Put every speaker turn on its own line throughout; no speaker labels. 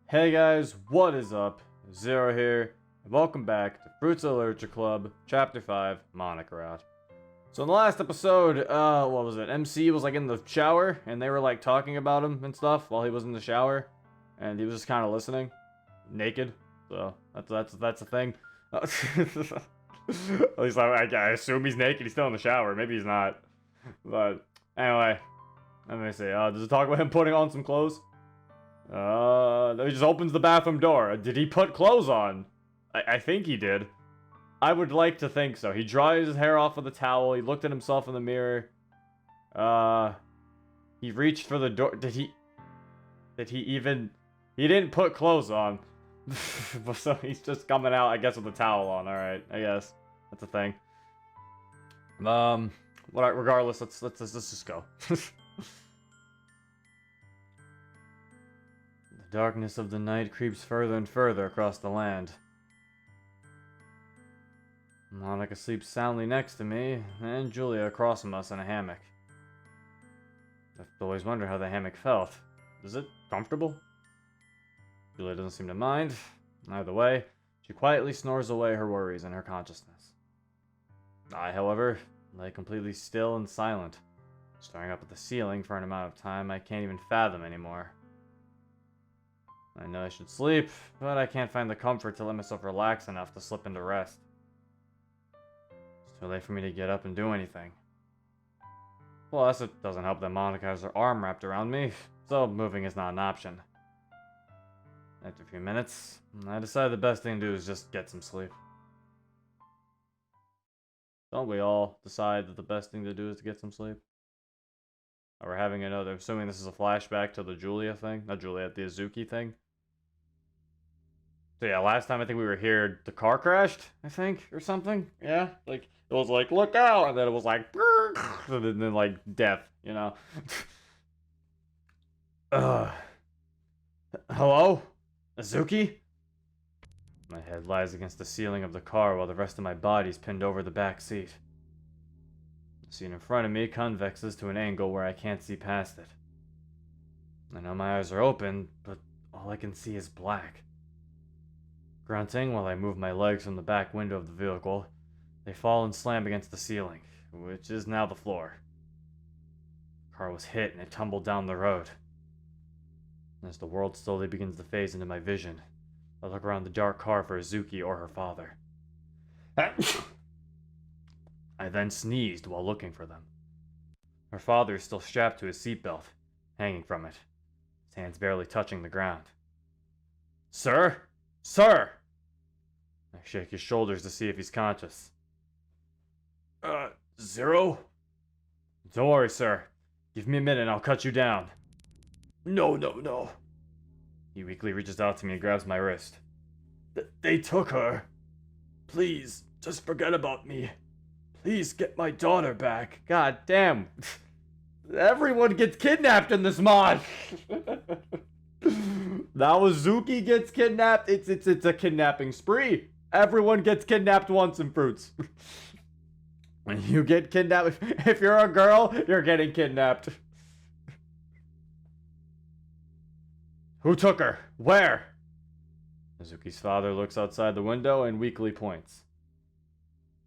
Hey guys, what is up? Zero here, and welcome back to Fruits of the Literature Club, Chapter 5, Monika. So in the last episode, what was it? MC was like in the shower, and they were like talking about him and stuff while he was in the shower, and he was just kind of listening, naked. So that's a thing. At least I assume he's naked. He's still in the shower. Maybe he's not. But anyway, let me see. Does it talk about him putting on some clothes? He just opens the bathroom door. Did he put clothes on? I think he did. I would like to think so. He dries his hair off with a towel. He looked at himself in the mirror. He reached for the door. Did he even... He didn't put clothes on. So he's just coming out, I guess, with a towel on. Alright, I guess. That's a thing. Regardless, let's just go. The darkness of the night creeps further and further across the land. Monika sleeps soundly next to me, and Julia across from us in a hammock. I've always wondered how the hammock felt. Is it comfortable? Julia doesn't seem to mind. Either way, she quietly snores away her worries and her consciousness. I, however, lay completely still and silent, staring up at the ceiling for an amount of time I can't even fathom anymore. I know I should sleep, but I can't find the comfort to let myself relax enough to slip into rest. It's too late for me to get up and do anything. Plus, it doesn't help that Monika has her arm wrapped around me, so moving is not an option. After a few minutes, I decide the best thing to do is just get some sleep. Don't we all decide that the best thing to do is to get some sleep? Oh, we're having another, assuming this is a flashback to the Julia thing? Not Julia, the Uzuki thing? So yeah, last time I think we were here, the car crashed, I think, or something? Yeah? Like, it was like, look out! And then it was like, and then like, death, you know? Hello? Uzuki? My head lies against the ceiling of the car while the rest of my body's pinned over the back seat. The scene in front of me convexes to an angle where I can't see past it. I know my eyes are open, but all I can see is black. Grunting while I move my legs from the back window of the vehicle, they fall and slam against the ceiling, which is now the floor. The car was hit and it tumbled down the road. As the world slowly begins to phase into my vision, I look around the dark car for Uzuki or her father. I then sneezed while looking for them. Her father is still strapped to his seatbelt, hanging from it, his hands barely touching the ground. Sir? Sir! I shake his shoulders to see if he's conscious. Zero? Don't worry, sir. Give me a minute and I'll cut you down. No. He weakly reaches out to me and grabs my wrist. They took her. Please, just forget about me. Please get my daughter back. God damn. Everyone gets kidnapped in this mod. Now Uzuki gets kidnapped. It's a kidnapping spree. Everyone gets kidnapped once in Fruits. When you get kidnapped, if you're a girl, you're getting kidnapped. Who took her? Where? Uzuki's father looks outside the window and weakly points.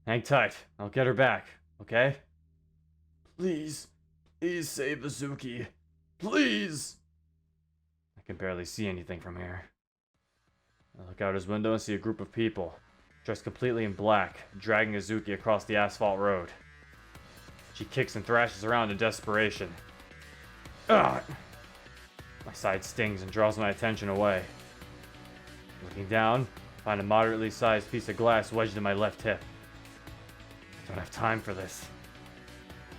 Hang tight. I'll get her back, okay? Please save Uzuki. Please! I can barely see anything from here. I look out his window and see a group of people, dressed completely in black, dragging Uzuki across the asphalt road. She kicks and thrashes around in desperation. Ugh! My side stings and draws my attention away. Looking down, I find a moderately sized piece of glass wedged in my left hip. I don't have time for this.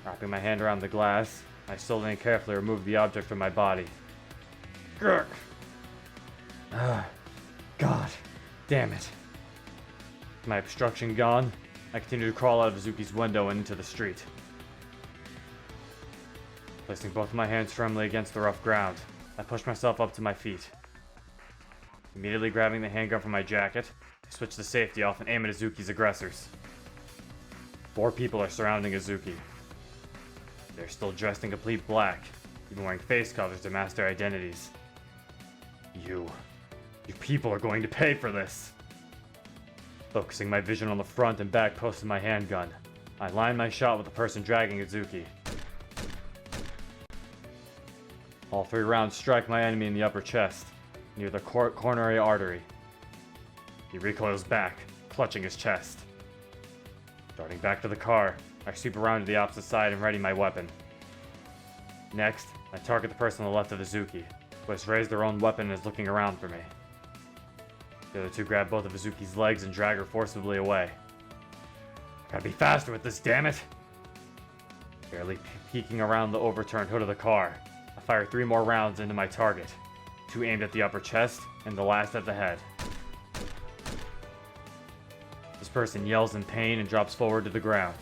Wrapping my hand around the glass, I slowly and carefully remove the object from my body. Grr! God damn it. With my obstruction gone, I continue to crawl out of Uzuki's window and into the street. Placing both my hands firmly against the rough ground, I push myself up to my feet. Immediately grabbing the handgun from my jacket, I switch the safety off and aim at Uzuki's aggressors. 4 people are surrounding Uzuki. They're still dressed in complete black, even wearing face covers to mask their identities. You You people are going to pay for this. Focusing my vision on the front and back post of my handgun, I line my shot with the person dragging Uzuki. All 3 rounds strike my enemy in the upper chest, near the coronary artery. He recoils back, clutching his chest. Darting back to the car, I sweep around to the opposite side and ready my weapon. Next, I target the person on the left of Uzuki, who has raised their own weapon and is looking around for me. The other 2 grab both of Uzuki's legs and drag her forcibly away. Gotta be faster with this, damn it! Barely peeking around the overturned hood of the car, I fire 3 more rounds into my target, 2 aimed at the upper chest and the last at the head. This person yells in pain and drops forward to the ground.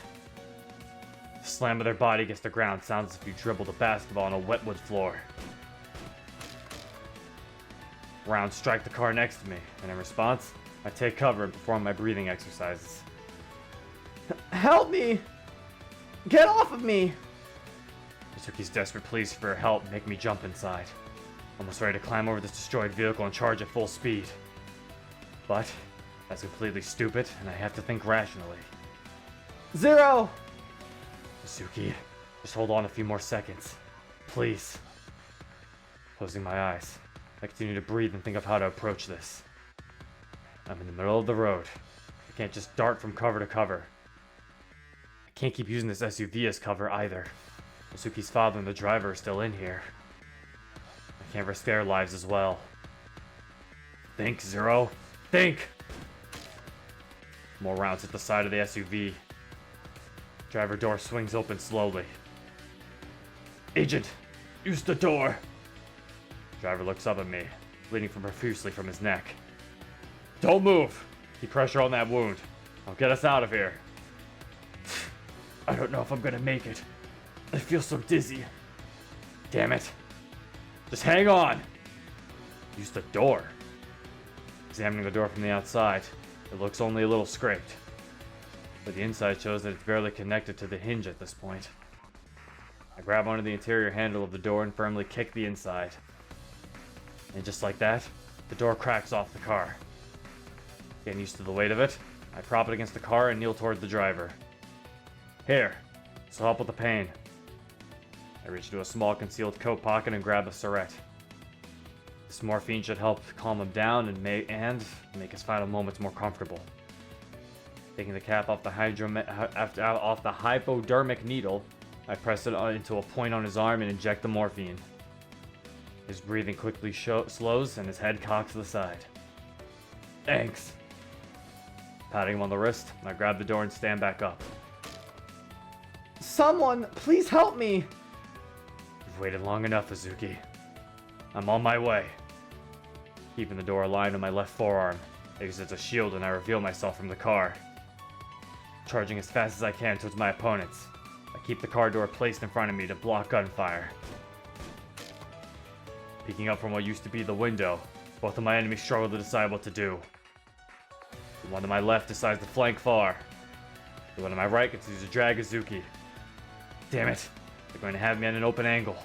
The slam of their body against the ground sounds as if you dribbled a basketball on a wet wood floor. Rounds strike the car next to me, and in response, I take cover and perform my breathing exercises.
Help me! Get off of me!
Uzuki's desperate pleas for help make me jump inside, almost ready to climb over this destroyed vehicle and charge at full speed. But that's completely stupid, and I have to think rationally.
Zero!
Uzuki, just hold on a few more seconds. Please. Closing my eyes, I continue to breathe and think of how to approach this. I'm in the middle of the road. I can't just dart from cover to cover. I can't keep using this SUV as cover either. Uzuki's father and the driver are still in here. I can't risk their lives as well. Think, Zero. Think! More rounds hit the side of the SUV. Driver door swings open slowly. Agent, use the door! Driver looks up at me, bleeding profusely from his neck. Don't move! Keep pressure on that wound. I'll get us out of here. I don't know if I'm gonna make it. I feel so dizzy. Damn it. Just hang on! Use the door. Examining the door from the outside, it looks only a little scraped. But the inside shows that it's barely connected to the hinge at this point. I grab onto the interior handle of the door and firmly kick the inside. And just like that, the door cracks off the car. Getting used to the weight of it, I prop it against the car and kneel toward the driver. Here, this will help with the pain. I reach into a small concealed coat pocket and grab a syringe. This morphine should help calm him down and make his final moments more comfortable. Taking the cap off the hypodermic needle, I press it into a point on his arm and inject the morphine. His breathing quickly slows and his head cocks to the side. Thanks. Patting him on the wrist, I grab the door and stand back up.
Someone, please help me!
You've waited long enough, Uzuki. I'm on my way. Keeping the door aligned on my left forearm, I use it as a shield and I reveal myself from the car. Charging as fast as I can towards my opponents, I keep the car door placed in front of me to block gunfire. Peeking up from what used to be the window, both of my enemies struggle to decide what to do. The one to my left decides to flank far. The one to my right continues to drag Uzuki. Damn it, they're going to have me at an open angle.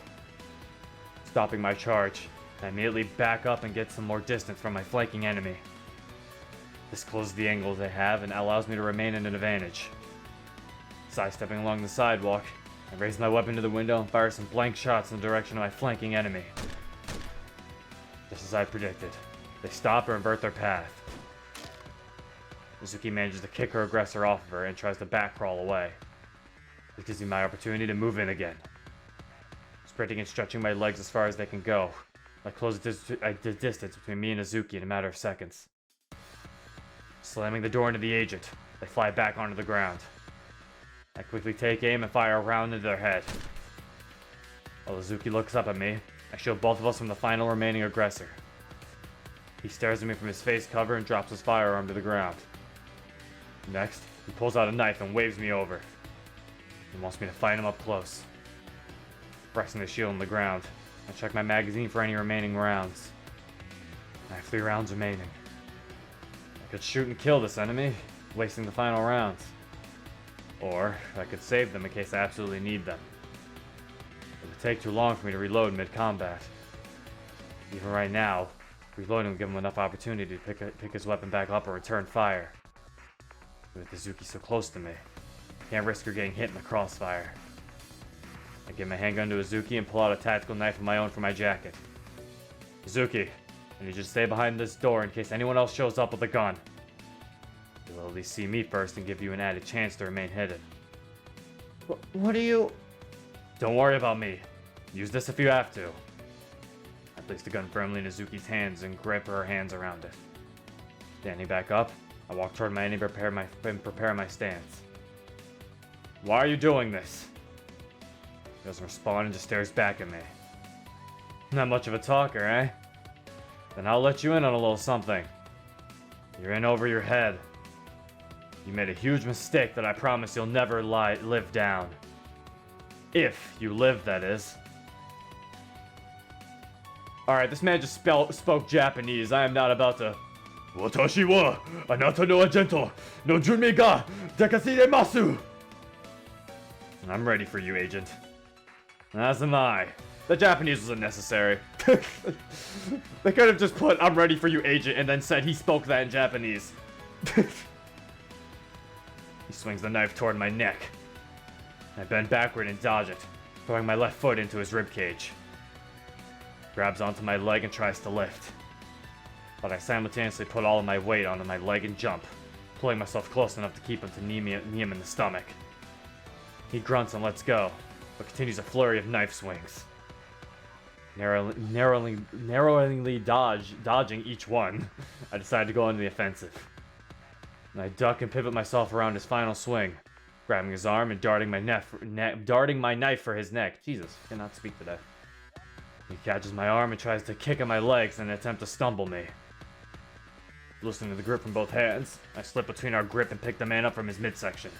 Stopping my charge, I immediately back up and get some more distance from my flanking enemy. This closes the angles they have and allows me to remain in an advantage. Sidestepping along the sidewalk, I raise my weapon to the window and fire some blank shots in the direction of my flanking enemy. Just as I predicted, they stop or invert their path. Uzuki manages to kick her aggressor off of her and tries to back crawl away. This gives me my opportunity to move in again. Sprinting and stretching my legs as far as they can go, I close the distance between me and Uzuki in a matter of seconds. Slamming the door into the agent, they fly back onto the ground. I quickly take aim and fire a round into their head. While Uzuki looks up at me, I shield both of us from the final remaining aggressor. He stares at me from his face cover and drops his firearm to the ground. Next, he pulls out a knife and waves me over. He wants me to fight him up close. Pressing the shield on the ground, I check my magazine for any remaining rounds. I have 3 rounds remaining. I could shoot and kill this enemy, wasting the final rounds. Or I could save them in case I absolutely need them. It would take too long for me to reload mid-combat. Even right now, Reloading will give him enough opportunity to pick his weapon back up or return fire. With Uzuki so close to me, can't risk her getting hit in the crossfire. I give my handgun to Uzuki and pull out a tactical knife of my own from my jacket. Uzuki, I need you to stay behind this door in case anyone else shows up with a gun. You'll at least see me first and give you an added chance to remain hidden.
What are you...
Don't worry about me. Use this if you have to. I place the gun firmly in Uzuki's hands and grip her hands around it. Standing back up, I walk toward my enemy and prepare my stance. Why are you doing this? He doesn't respond and just stares back at me. Not much of a talker, eh? Then I'll let you in on a little something. You're in over your head. You made a huge mistake that I promise you'll never live down. If you live, that is. Alright, this man just spoke Japanese. I am not about to... Watashi wa anata no agento no junmi ga dekasiremasu. I'm ready for you, Agent. As am I. The Japanese was unnecessary. They could have just put, I'm ready for you, Agent, and then said he spoke that in Japanese. He swings the knife toward my neck. I bend backward and dodge it, throwing my left foot into his ribcage. Grabs onto my leg and tries to lift. But I simultaneously put all of my weight onto my leg and jump, pulling myself close enough to keep him to knee him in the stomach. He grunts and lets go, but continues a flurry of knife swings. Narrowly dodging each one, I decide to go into the offensive. And I duck and pivot myself around his final swing, grabbing his arm and darting my knife for his neck. Jesus, I cannot speak today. He catches my arm and tries to kick at my legs in an attempt to stumble me. Loosening the grip from both hands, I slip between our grip and pick the man up from his midsection.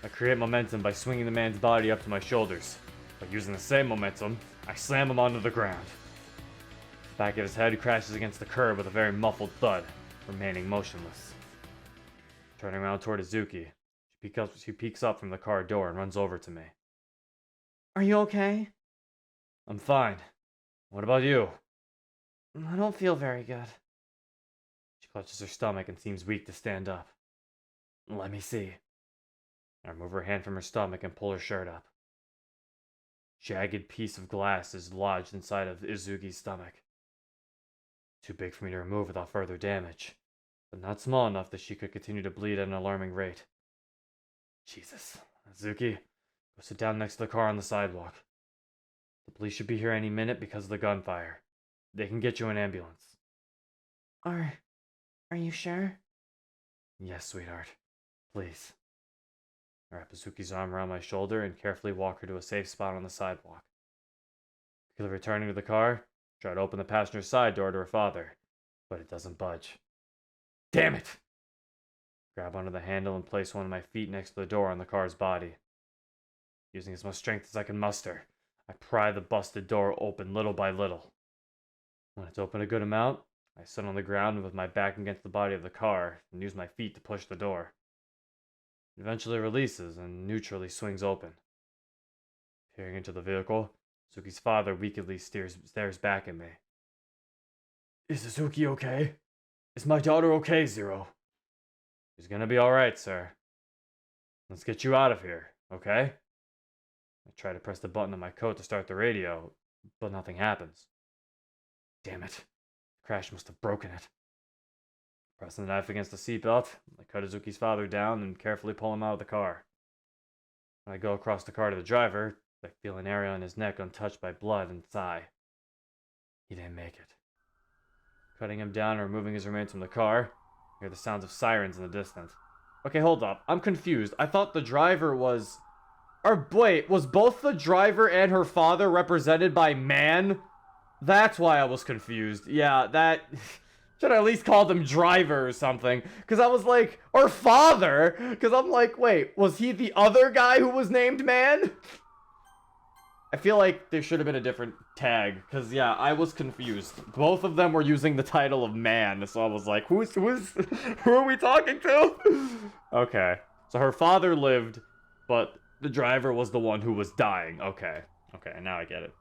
I create momentum by swinging the man's body up to my shoulders. By using the same momentum, I slam him onto the ground. The back of his head crashes against the curb with a very muffled thud, remaining motionless. Turning around toward Uzuki, she peeks up from the car door and runs over to me.
Are you okay?
I'm fine. What about you?
I don't feel very good.
She clutches her stomach and seems weak to stand up. Let me see. I remove her hand from her stomach and pull her shirt up. Jagged piece of glass is lodged inside of Uzuki's stomach. Too big for me to remove without further damage, but not small enough that she could continue to bleed at an alarming rate. Jesus. Uzuki, go sit down next to the car on the sidewalk. The police should be here any minute because of the gunfire. They can get you an ambulance.
Are you sure?
Yes, sweetheart. Please. I wrap Uzuki's arm around my shoulder and carefully walk her to a safe spot on the sidewalk. Quickly returning to the car, try to open the passenger side door to her father, but it doesn't budge. Damn it! Grab onto the handle and place one of my feet next to the door on the car's body. Using as much strength as I can muster, I pry the busted door open little by little. When it's open a good amount, I sit on the ground with my back against the body of the car and use my feet to push the door. It eventually releases and neutrally swings open. Peering into the vehicle, Uzuki's father weakly stares back at me. Is Uzuki okay? Is my daughter okay, Zero? She's gonna be alright, sir. Let's get you out of here, okay? I try to press the button on my coat to start the radio, but nothing happens. Damn it. The crash must have broken it. Pressing the knife against the seatbelt, I cut Uzuki's father down and carefully pull him out of the car. When I go across the car to the driver, I feel an area on his neck untouched by blood and sigh. He didn't make it. Cutting him down and removing his remains from the car, I hear the sounds of sirens in the distance. Okay, hold up. I'm confused. I thought the driver was... wait, was both the driver and her father represented by man? That's why I was confused. Yeah, that... Should I at least call them driver or something? Because I was like, or father? Because I'm like, wait, was he the other guy who was named man? I feel like there should have been a different tag. Because, yeah, I was confused. Both of them were using the title of man. So I was like, who are we talking to? Okay. So her father lived, but the driver was the one who was dying. Okay. Okay, now I get it.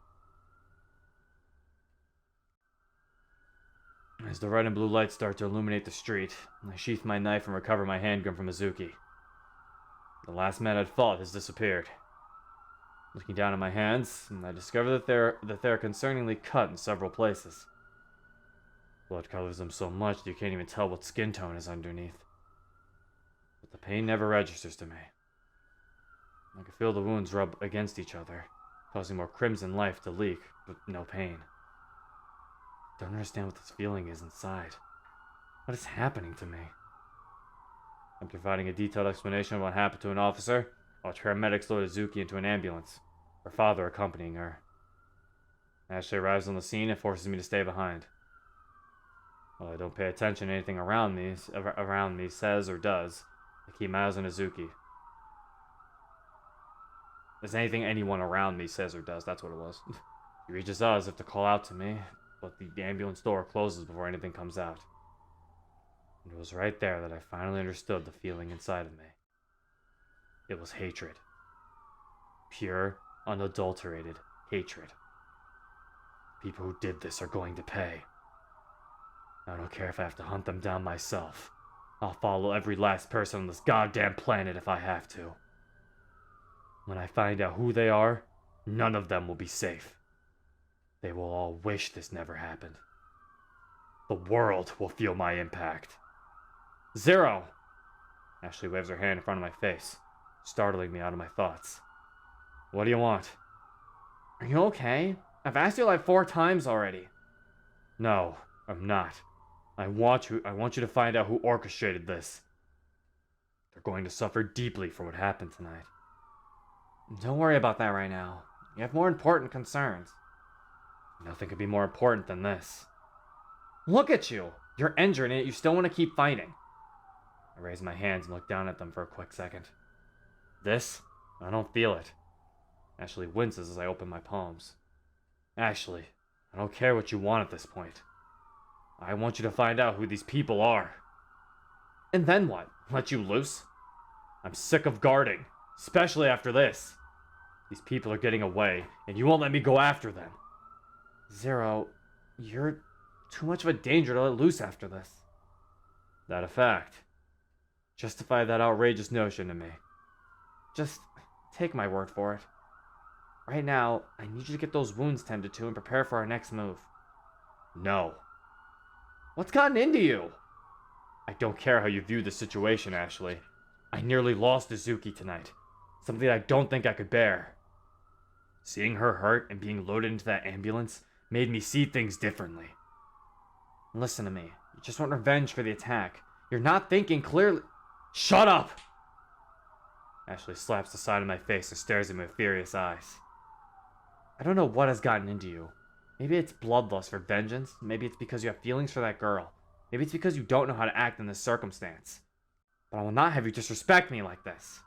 As the red and blue lights start to illuminate the street, I sheath my knife and recover my handgun from Uzuki. The last man I'd fought has disappeared. Looking down at my hands, I discover that they're concerningly cut in several places. Blood covers them so much that you can't even tell what skin tone is underneath. But the pain never registers to me. I can feel the wounds rub against each other, causing more crimson life to leak, but no pain. I don't understand what this feeling is inside. What is happening to me? I'm providing a detailed explanation of what happened to an officer, while paramedics load Uzuki into an ambulance, her father accompanying her. Ashlee arrives on the scene and forces me to stay behind. While I don't pay attention to anything around me says or does, I keep my eyes on Uzuki. There's anything anyone around me says or does, that's what it was. He reaches out as if to call out to me, but the ambulance door closes before anything comes out. And it was right there that I finally understood the feeling inside of me. It was hatred. Pure, unadulterated hatred. People who did this are going to pay. I don't care if I have to hunt them down myself. I'll follow every last person on this goddamn planet if I have to. When I find out who they are, none of them will be safe. They will all wish this never happened. The world will feel my impact. Zero! Ashlee waves her hand in front of my face, startling me out of my thoughts. What do you want?
Are you okay? I've asked you like 4 times already.
No, I'm not. I want you to find out who orchestrated this. They're going to suffer deeply for what happened tonight.
Don't worry about that right now. You have more important concerns.
Nothing could be more important than this.
Look at you! You're injured and yet you still want to keep fighting.
I raise my hands and look down at them for a quick second. This? I don't feel it. Ashlee winces as I open my palms. Ashlee, I don't care what you want at this point. I want you to find out who these people are.
And then what?
Let you loose? I'm sick of guarding, especially after this. These people are getting away, and you won't let me go after them.
Zero, you're too much of a danger to let loose after this.
That a fact? Justify that outrageous notion to me.
Just take my word for it. Right now, I need you to get those wounds tended to and prepare for our next move.
No.
What's gotten into you?
I don't care how you view the situation, Ashlee. I nearly lost Uzuki tonight. Something I don't think I could bear. Seeing her hurt and being loaded into that ambulance made me see things differently.
Listen to me. You just want revenge for the attack. You're not thinking clearly.
Shut up! Ashlee slaps the side of my face and stares at me with furious eyes.
I don't know what has gotten into you. Maybe it's bloodlust for vengeance. Maybe it's because you have feelings for that girl. Maybe it's because you don't know how to act in this circumstance. But I will not have you disrespect me like this.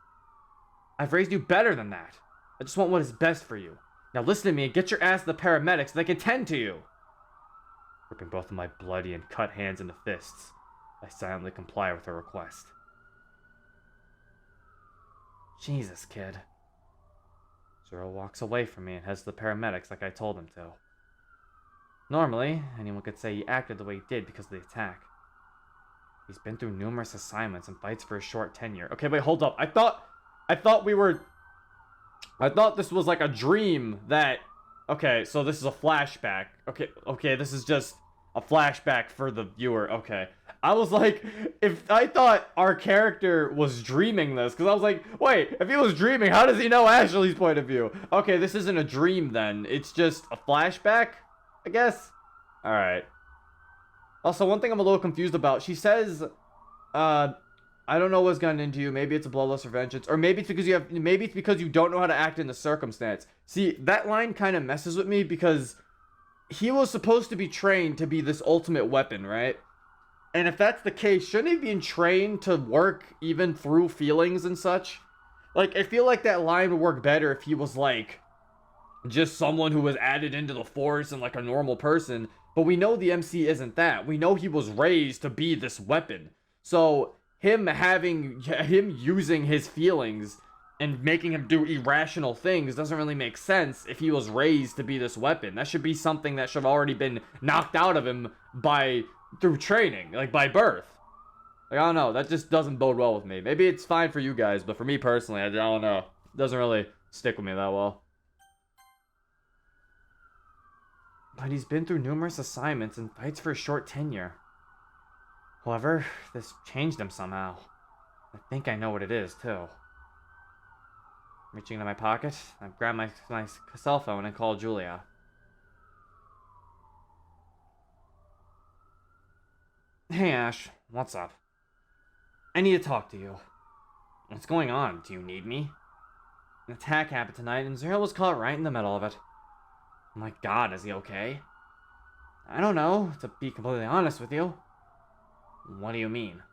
I've raised you better than that. I just want what is best for you. Now listen to me and get your ass to the paramedics so they can tend to you.
Gripping both of my bloody and cut hands into fists, I silently comply with her request.
Jesus, kid. Zero walks away from me and heads to the paramedics like I told him to. Normally, anyone could say he acted the way he did because of the attack. He's been through numerous assignments and fights for a short tenure. Okay, wait, hold up. I thought this was like a dream that... Okay, so this is a flashback. Okay, this is just a flashback for the viewer. Okay. I was like, if I thought our character was dreaming this, because I was like, wait, if he was dreaming, how does he know Ashlee's point of view? Okay, this isn't a dream then. It's just a flashback, I guess. All right. Also, one thing I'm a little confused about. She says, I don't know what's gotten into you. Maybe it's a bloodlust or vengeance, or maybe it's because you don't know how to act in the circumstance. See, that line kind of messes with me because he was supposed to be trained to be this ultimate weapon, right? And if that's the case, shouldn't he be trained to work even through feelings and such? Like, I feel like that line would work better if he was like just someone who was added into the force and like a normal person. But we know the MC isn't that. We know he was raised to be this weapon. So him using his feelings and making him do irrational things doesn't really make sense if he was raised to be this weapon. That should be something that should have already been knocked out of him by through training, like by birth. Like, I don't know, that just doesn't bode well with me. Maybe it's fine for you guys, but for me personally, I don't know. It doesn't really stick with me that well. But he's been through numerous assignments and fights for a short tenure. However, this changed him somehow. I think I know what it is, too. Reaching into my pocket, I grabbed my cell phone and called Julia. Hey, Ash. What's up? I need to talk to you. What's going on? Do you need me? An attack happened tonight, and Zero was caught right in the middle of it. Oh my god, is he okay? I don't know, to be completely honest with you. What do you mean?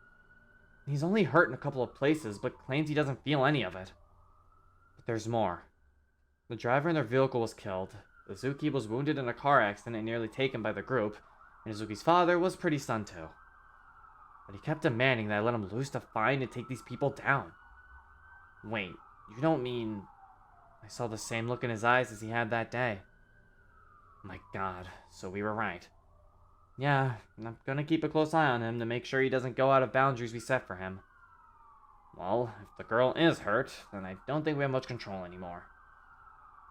He's only hurt in a couple of places, but claims he doesn't feel any of it. But there's more. The driver in their vehicle was killed. Uzuki was wounded in a car accident and nearly taken by the group, and Uzuki's father was pretty stunned too. But he kept demanding that I let him loose to find and take these people down. Wait, you don't mean... I saw the same look in his eyes as he had that day. My god, so we were right. Yeah, I'm gonna keep a close eye on him to make sure he doesn't go out of boundaries we set for him. Well, if the girl is hurt, then I don't think we have much control anymore.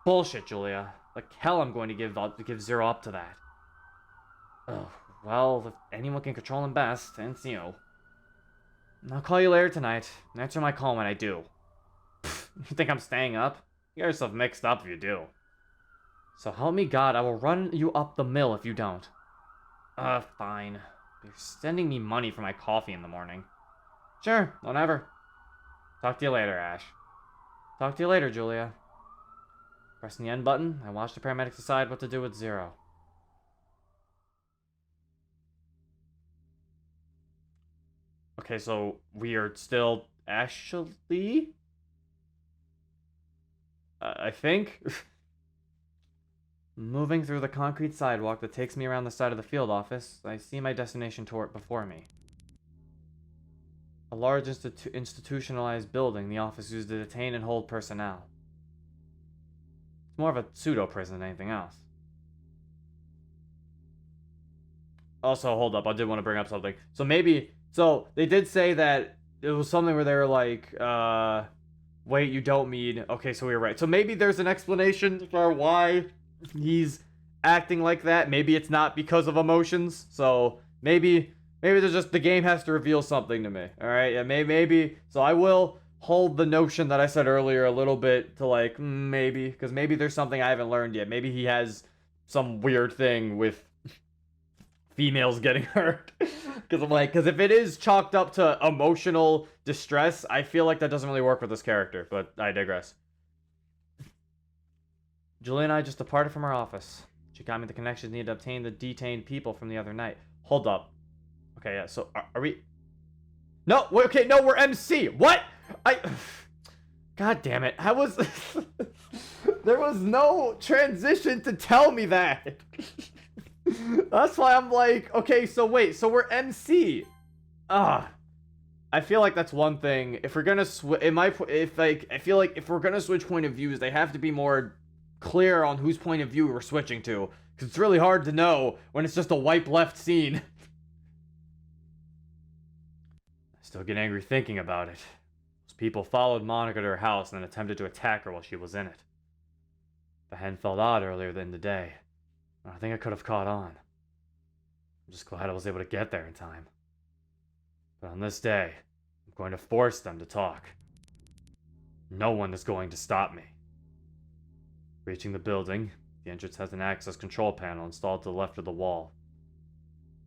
Bullshit, Julia. Like hell I'm going to give Zero up to that. Oh, well, if anyone can control him best, it's you. I'll call you later tonight. Answer my call when I do. You think I'm staying up? You got yourself mixed up if you do. So help me God, I will run you up the mill if you don't. Fine. You're sending me money for my coffee in the morning. Sure, whatever. Talk to you later, Ash. Talk to you later, Julia. Pressing the end button, I watched the paramedics decide what to do with Zero. Okay, so we are still Ashlee? I think? Moving through the concrete sidewalk that takes me around the side of the field office, I see my destination before me. A large institutionalized building the office used to detain and hold personnel. It's more of a pseudo-prison than anything else. Also, hold up, I did want to bring up something. So they did say that it was something where they were like, wait, you don't mean... Okay, so we were right. So maybe there's an explanation for why he's acting like that. Maybe it's not because of emotions. So maybe there's just... The game has to reveal something to me. Alright, yeah, maybe... So I will hold the notion that I said earlier a little bit to like, maybe. Because maybe there's something I haven't learned yet. Maybe he has some weird thing with females getting hurt. Because I'm like, if it is chalked up to emotional distress, I feel like that doesn't really work with this character, but I digress. Julia and I just departed from our office. She got me the connections needed to obtain the detained people from the other night. Hold up. Okay, yeah, so are we... No, okay, no, we're MC. What? God damn it. I was... There was no transition to tell me that. That's why I'm like, okay, so wait, so we're MC. I feel like that's one thing. If we're gonna I feel like if we're gonna switch point of views, they have to be more clear on whose point of view we're switching to. Because it's really hard to know when it's just a wipe left scene. I still get angry thinking about it. Those people followed Monika to her house and then attempted to attack her while she was in it. The hand felt odd earlier in the day. I think I could have caught on. I'm just glad I was able to get there in time. But on this day, I'm going to force them to talk. No one is going to stop me. Reaching the building, the entrance has an access control panel installed to the left of the wall.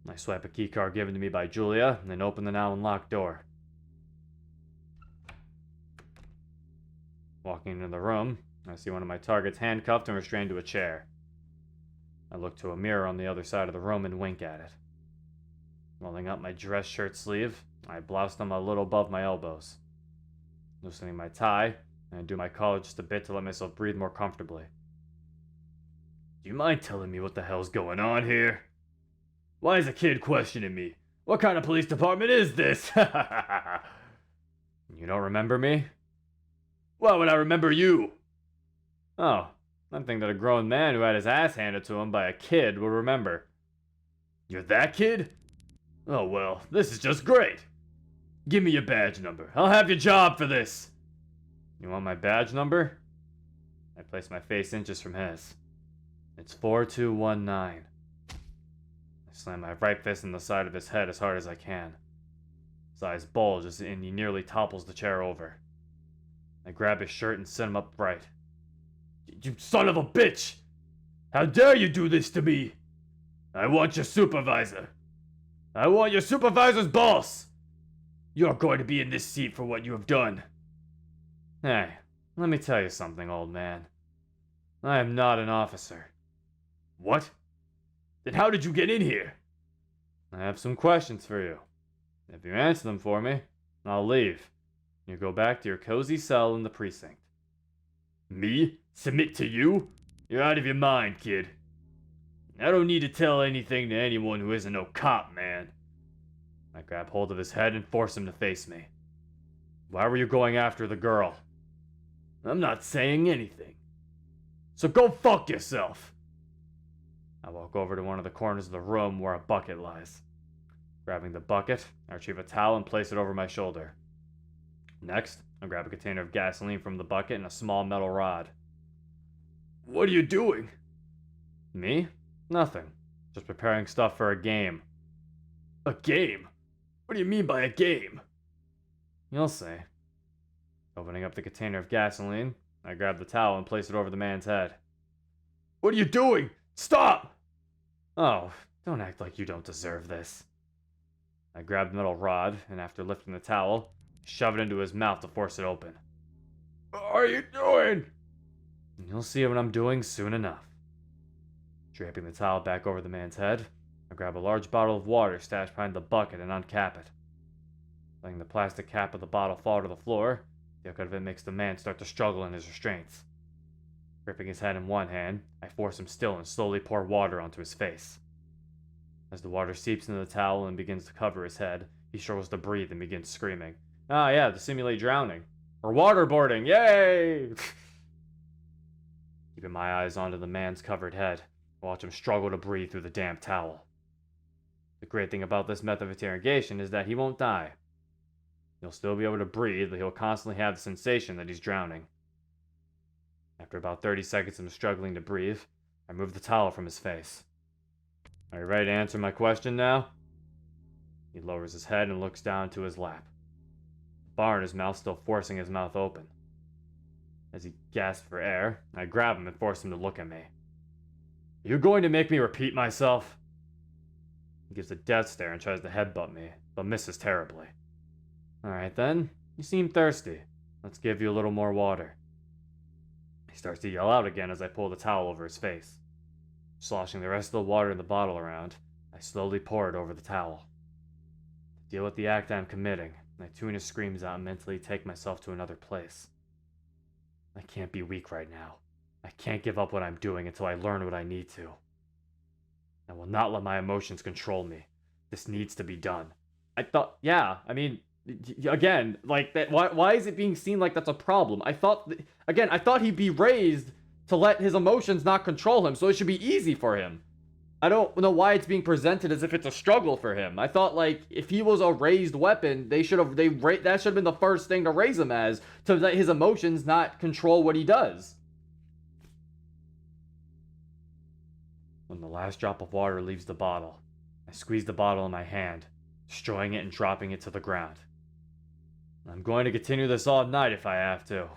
I swipe a keycard given to me by Julia, and then open the now unlocked door. Walking into the room, I see one of my targets handcuffed and restrained to a chair. I look to a mirror on the other side of the room and wink at it. Rolling up my dress shirt sleeve, I blouse them a little above my elbows. Loosening my tie, and I do my collar just a bit to let myself breathe more comfortably. Do you mind telling me what the hell's going on here? Why is a kid questioning me? What kind of police department is this? You don't remember me? Why would I remember you? Oh, something that a grown man who had his ass handed to him by a kid would remember. You're that kid?
Oh well, this is just great. Give me your badge number. I'll have your job for this. You want my badge number? I place my face inches from his. It's 4219. I slam my right fist in the side of his head as hard as I can. His eyes bulge and he nearly topples the chair over. I grab his shirt and sit him upright. You son of a bitch! How dare you do this to me? I want your supervisor. I want your supervisor's boss! You're going to be in this seat for what you have done. Hey, let me tell you something, old man. I am not an officer. What? Then how did you get in here? I have some questions for you. If you answer them for me, I'll leave. You go back to your cozy cell in the precinct. Me? Submit to you? You're out of your mind, kid. I don't need to tell anything to anyone who isn't no cop, man. I grab hold of his head and force him to face me. Why were you going after the girl? I'm not saying anything. So go fuck yourself. I walk over to one of the corners of the room where a bucket lies. Grabbing the bucket, I retrieve a towel and place it over my shoulder. Next, I grab a container of gasoline from the bucket and a small metal rod. What are you doing? Me? Nothing. Just preparing stuff for a game. A game? What do you mean by a game? You'll see. Opening up the container of gasoline, I grab the towel and place it over the man's head. What are you doing? Stop! Oh, don't act like you don't deserve this. I grab the metal rod, and after lifting the towel, shove it into his mouth to force it open. What are you doing? You'll see what I'm doing soon enough. Draping the towel back over the man's head, I grab a large bottle of water stashed behind the bucket and uncap it. Letting the plastic cap of the bottle fall to the floor, the outcome of it makes the man start to struggle in his restraints. Gripping his head in one hand, I force him still and slowly pour water onto his face. As the water seeps into the towel and begins to cover his head, he struggles to breathe and begins screaming. Ah yeah, to simulate drowning. Or waterboarding, yay! Keeping my eyes onto the man's covered head, I watch him struggle to breathe through the damp towel. The great thing about this method of interrogation is that he won't die. He'll still be able to breathe, but he'll constantly have the sensation that he's drowning. After about 30 seconds of him struggling to breathe, I move the towel from his face. Are you ready to answer my question now? He lowers his head and looks down to his lap. The bar in his mouth still forcing his mouth open. As he gasps for air, I grab him and force him to look at me. Are you going to make me repeat myself? He gives a death stare and tries to headbutt me, but misses terribly. Alright then, you seem thirsty. Let's give you a little more water. He starts to yell out again as I pull the towel over his face. Sloshing the rest of the water in the bottle around, I slowly pour it over the towel. To deal with the act I'm committing, I tune his screams out and mentally take myself to another place. I can't be weak right now. I can't give up what I'm doing until I learn what I need to. I will not let my emotions control me. This needs to be done. Again, like that. Why is it being seen like that's a problem? I thought he'd be raised to let his emotions not control him, so it should be easy for him. I don't know why it's being presented as if it's a struggle for him. I thought, like, if he was a raised weapon, that should have been the first thing to raise him as, to let his emotions not control what he does. When the last drop of water leaves the bottle, I squeeze the bottle in my hand, destroying it and dropping it to the ground. I'm going to continue this all night if I have to.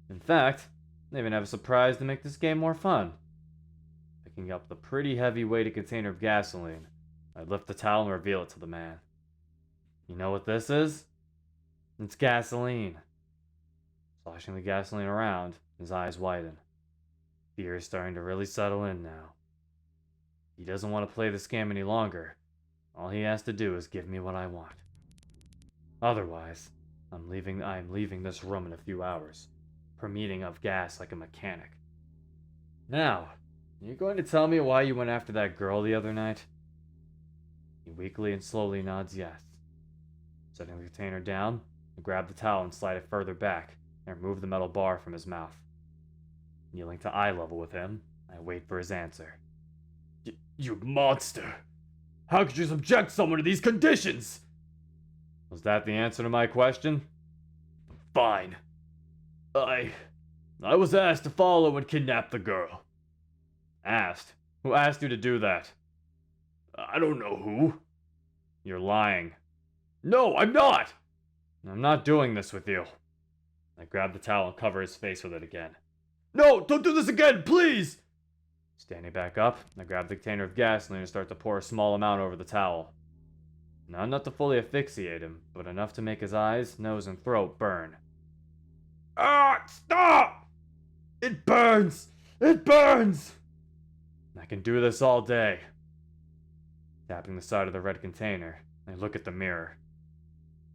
In fact, I even have a surprise to make this game more fun. Picking up the pretty heavy-weighted container of gasoline, I lift the towel and reveal it to the man. You know what this is? It's gasoline. Sloshing the gasoline around, his eyes widen. Fear is starting to really settle in now. He doesn't want to play this game any longer. All he has to do is give me what I want. Otherwise, I'm leaving this room in a few hours, permitting of gas like a mechanic. Now, are you going to tell me why you went after that girl the other night? He weakly and slowly nods yes. Setting the container down, I grab the towel and slide it further back, and remove the metal bar from his mouth. Kneeling to eye level with him, I wait for his answer. You monster!
How could you subject someone to these conditions?
Was that the answer to my question?
Fine. I was asked to follow and kidnap the girl.
Asked? Who asked you to do that?
I don't know who.
You're lying.
No, I'm not!
I'm not doing this with you. I grab the towel and cover his face with it again.
No, don't do this again, please!
Standing back up, I grab the container of gasoline and start to pour a small amount over the towel. Not enough to fully asphyxiate him, but enough to make his eyes, nose, and throat burn.
Ah, stop! It burns! It burns!
I can do this all day. Tapping the side of the red container, I look at the mirror.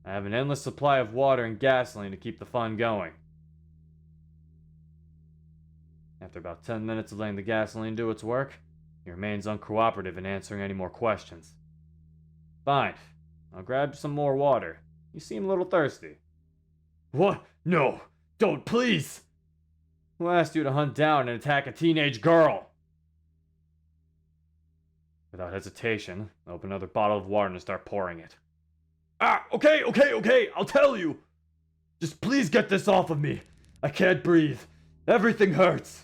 I have an endless supply of water and gasoline to keep the fun going. After about 10 minutes of letting the gasoline do its work, he remains uncooperative in answering any more questions. Fine, I'll grab some more water. You seem a little thirsty.
What? No, don't, please!
Who asked you to hunt down and attack a teenage girl? Without hesitation, I open another bottle of water and start pouring it.
Ah, okay, I'll tell you! Just please get this off of me. I can't breathe. Everything hurts.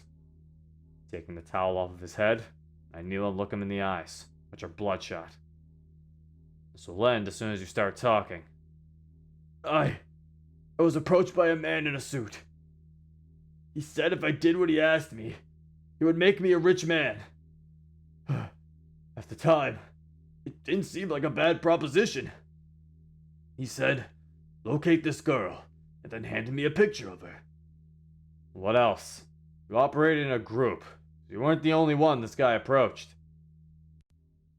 Taking the towel off of his head, I kneel and look him in the eyes, which are bloodshot. This will end as soon as you start talking.
I was approached by a man in a suit. He said if I did what he asked me, he would make me a rich man. At the time, it didn't seem like a bad proposition. He said, locate this girl, and then handed me a picture of her.
What else? You operated in a group. You weren't the only one this guy approached.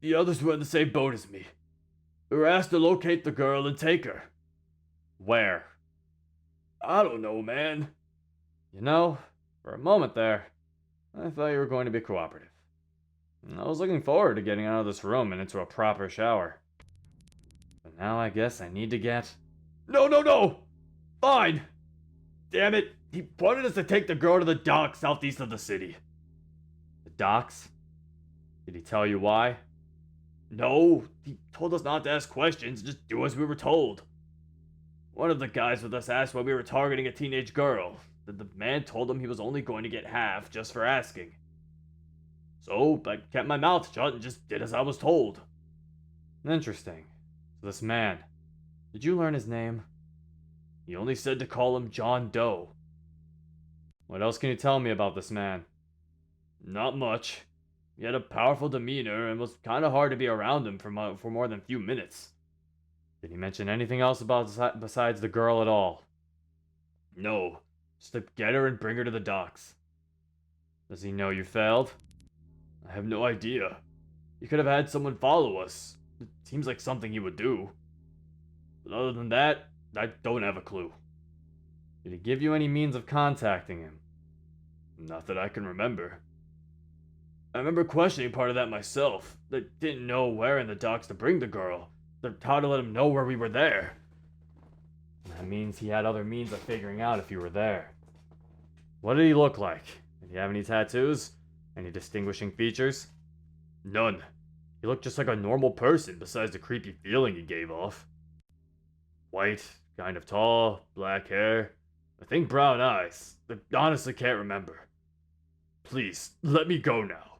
The others were in the same boat as me. We were asked to locate the girl and take her.
Where?
I don't know, man.
You know, for a moment there, I thought you were going to be cooperative. I was looking forward to getting out of this room and into a proper shower. But now I guess I need to get...
No! Fine! Damn it, he wanted us to take the girl to the docks southeast of the city.
The docks? Did he tell you why?
No, he told us not to ask questions, just do as we were told. One of the guys with us asked why we were targeting a teenage girl. The man told him he was only going to get half just for asking. So I kept my mouth shut and just did as I was told.
Interesting. So this man, did you learn his name?
He only said to call him John Doe.
What else can you tell me about this man?
Not much. He had a powerful demeanor and was kind of hard to be around him for more than a few minutes.
Did he mention anything else about besides the girl at all?
No. Just to get her and bring her to the docks.
Does he know you failed?
I have no idea. He could have had someone follow us. It seems like something he would do. But other than that, I don't have a clue.
Did he give you any means of contacting him?
Not that I can remember. I remember questioning part of that myself. I didn't know where in the docks to bring the girl. How to let him know where we were there.
That means he had other means of figuring out if you were there. What did he look like? Did he have any tattoos? Any distinguishing features?
None. He looked just like a normal person besides the creepy feeling he gave off. White, kind of tall, black hair. I think brown eyes. I honestly can't remember. Please, let me go now.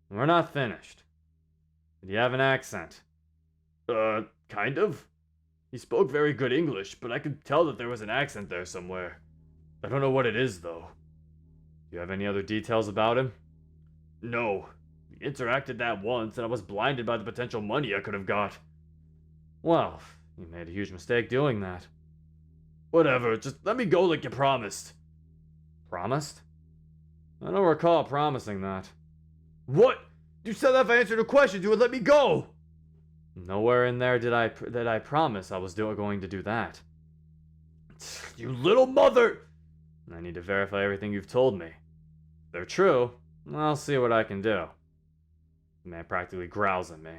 We're not finished. Did he have an accent?
Kind of. He spoke very good English, but I could tell that there was an accent there somewhere. I don't know what it is, though.
Do you have any other details about him?
No. We interacted that once, and I was blinded by the potential money I could have got.
Well, you made a huge mistake doing that.
Whatever, just let me go like you promised.
Promised? I don't recall promising that.
What? You said that if I answered a question, you would let me go!
Nowhere in there did I promise I was going to do that.
You little mother!
I need to verify everything you've told me. If they're true, I'll see what I can do. The man practically growls at me.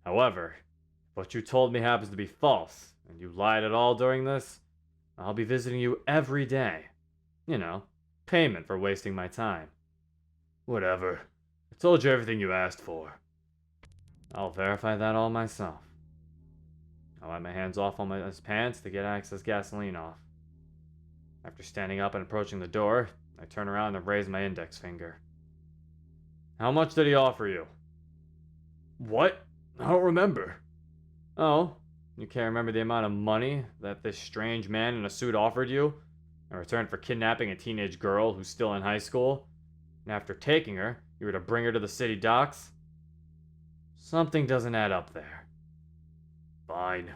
However, if what you told me happens to be false, and you lied at all during this, I'll be visiting you every day. You know, payment for wasting my time.
Whatever. I told you everything you asked for.
I'll verify that all myself. I wipe my hands off on his pants to get excess gasoline off. After standing up and approaching the door, I turn around and raise my index finger. How much did he offer you? What? I don't remember. Oh, you can't remember the amount of money that this strange man in a suit offered you in return for kidnapping a teenage girl who's still in high school? And after taking her, you were to bring her to the city docks? Something doesn't add up there. Fine.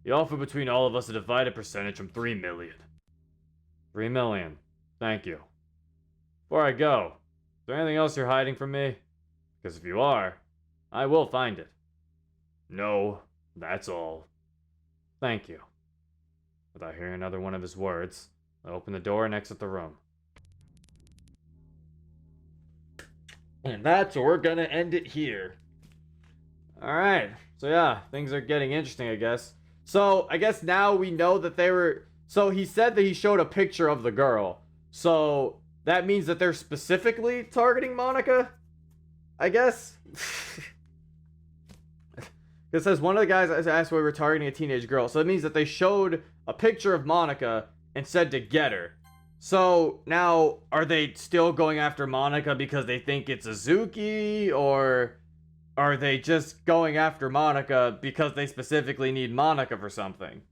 He offered between all of us a divided percentage from 3 million. 3 million. Thank you. Before I go, is there anything else you're hiding from me? Because if you are, I will find it. No, that's all. Thank you. Without hearing another one of his words, I open the door and exit the room. And that's where we're gonna end it here. Alright, so yeah, things are getting interesting, I guess. So, I guess now we know that they were... So, he said that he showed a picture of the girl. So, that means that they're specifically targeting Monika? I guess? It says one of the guys asked why we were targeting a teenage girl. So, it means that they showed a picture of Monika and said to get her. So, now, are they still going after Monika because they think it's Uzuki? Or are they just going after Monika because they specifically need Monika for something?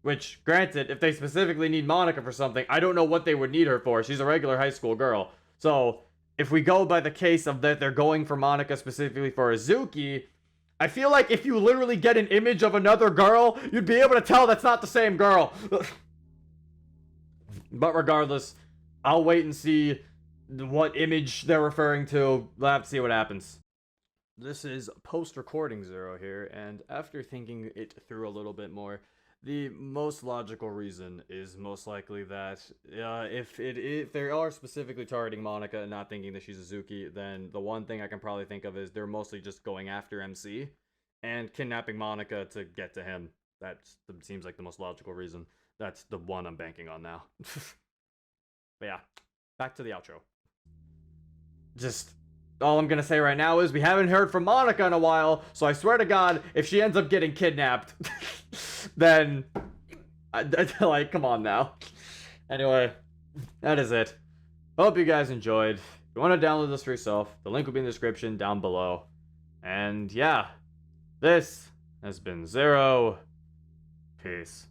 Which, granted, if they specifically need Monika for something, I don't know what they would need her for. She's a regular high school girl. So, if we go by the case of that they're going for Monika specifically for Uzuki, I feel like if you literally get an image of another girl, you'd be able to tell that's not the same girl. But regardless, I'll wait and see what image they're referring to. We'll have to see what happens. This is post-recording Zero here, and after thinking it through a little bit more, the most logical reason is most likely that if they are specifically targeting Monika and not thinking that she's Uzuki, then the one thing I can probably think of is they're mostly just going after MC and kidnapping Monika to get to him. That seems like the most logical reason. That's the one I'm banking on now. But yeah, back to the outro. Just... all I'm gonna say right now is we haven't heard from Monika in a while, so I swear to God, if she ends up getting kidnapped, then, like, come on now. Anyway, that is it. Hope you guys enjoyed. If you want to download this for yourself, the link will be in the description down below. And yeah, this has been Zero. Peace.